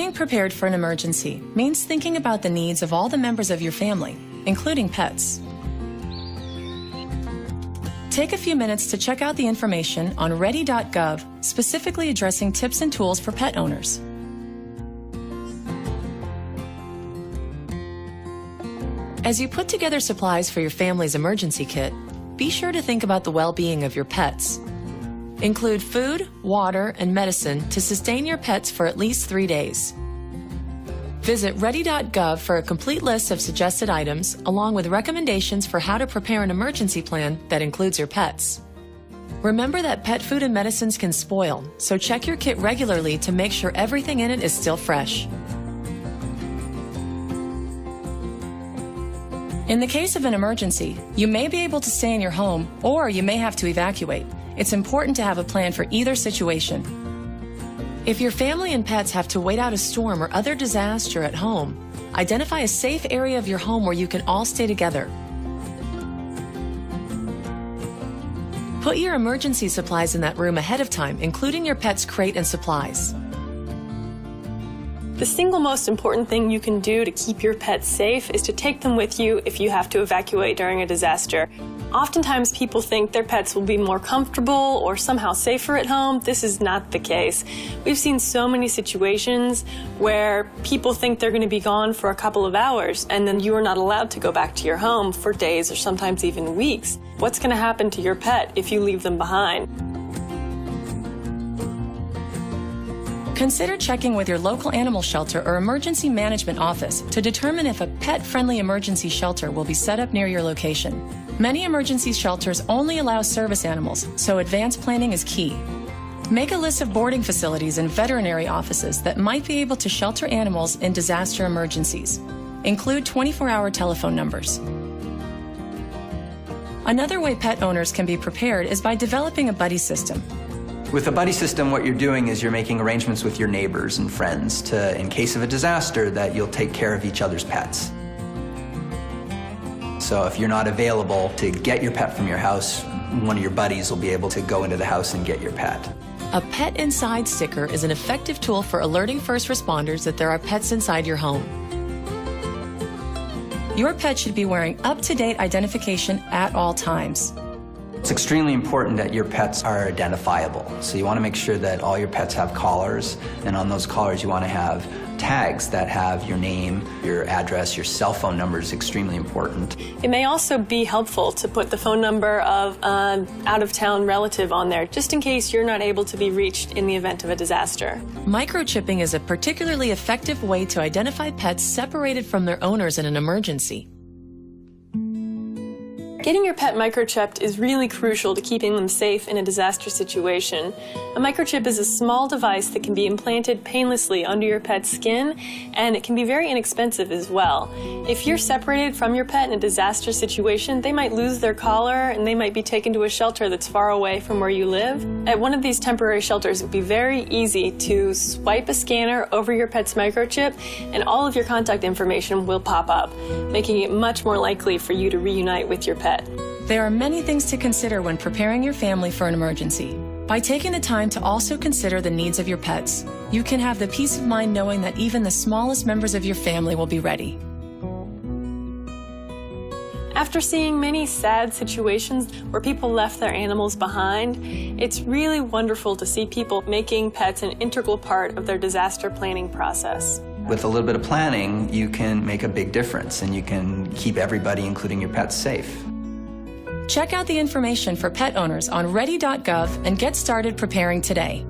Being prepared for an emergency means thinking about the needs of all the members of your family, including pets. Take a few minutes to check out the information on ready.gov, specifically addressing tips and tools for pet owners. As you put together supplies for your family's emergency kit, be sure to think about the well-being of your pets. Include food, water, and medicine to sustain your pets for at least 3 days. Visit ready.gov for a complete list of suggested items, along with recommendations for how to prepare an emergency plan that includes your pets. Remember that pet food and medicines can spoil, so check your kit regularly to make sure everything in it is still fresh. In the case of an emergency, you may be able to stay in your home, or you may have to evacuate. It's important to have a plan for either situation. If your family and pets have to wait out a storm or other disaster at home, identify a safe area of your home where you can all stay together. Put your emergency supplies in that room ahead of time, including your pet's crate and supplies. The single most important thing you can do to keep your pets safe is to take them with you if you have to evacuate during a disaster. Oftentimes people think their pets will be more comfortable or somehow safer at home. This is not the case. We've seen so many situations where people think they're going to be gone for a couple of hours and then you are not allowed to go back to your home for days or sometimes even weeks. What's going to happen to your pet if you leave them behind? Consider checking with your local animal shelter or emergency management office to determine if a pet-friendly emergency shelter will be set up near your location. Many emergency shelters only allow service animals, so advanced planning is key. Make a list of boarding facilities and veterinary offices that might be able to shelter animals in disaster emergencies. Include 24-hour telephone numbers. Another way pet owners can be prepared is by developing a buddy system. With a buddy system, what you're doing is you're making arrangements with your neighbors and friends to, in case of a disaster, that you'll take care of each other's pets. So if you're not available to get your pet from your house, one of your buddies will be able to go into the house and get your pet. A Pet Inside sticker is an effective tool for alerting first responders that there are pets inside your home. Your pet should be wearing up-to-date identification at all times. It's extremely important that your pets are identifiable. So you want to make sure that all your pets have collars, and on those collars you want to have tags that have your name, your address, your cell phone number is extremely important. It may also be helpful to put the phone number of an out-of-town relative on there, just in case you're not able to be reached in the event of a disaster. Microchipping is a particularly effective way to identify pets separated from their owners in an emergency. Getting your pet microchipped is really crucial to keeping them safe in a disaster situation. A microchip is a small device that can be implanted painlessly under your pet's skin, and it can be very inexpensive as well. If you're separated from your pet in a disaster situation, they might lose their collar and they might be taken to a shelter that's far away from where you live. At one of these temporary shelters, it would be very easy to swipe a scanner over your pet's microchip and all of your contact information will pop up, making it much more likely for you to reunite with your pet. There are many things to consider when preparing your family for an emergency. By taking the time to also consider the needs of your pets, you can have the peace of mind knowing that even the smallest members of your family will be ready. After seeing many sad situations where people left their animals behind, it's really wonderful to see people making pets an integral part of their disaster planning process. With a little bit of planning, you can make a big difference and you can keep everybody, including your pets, safe. Check out the information for pet owners on ready.gov and get started preparing today.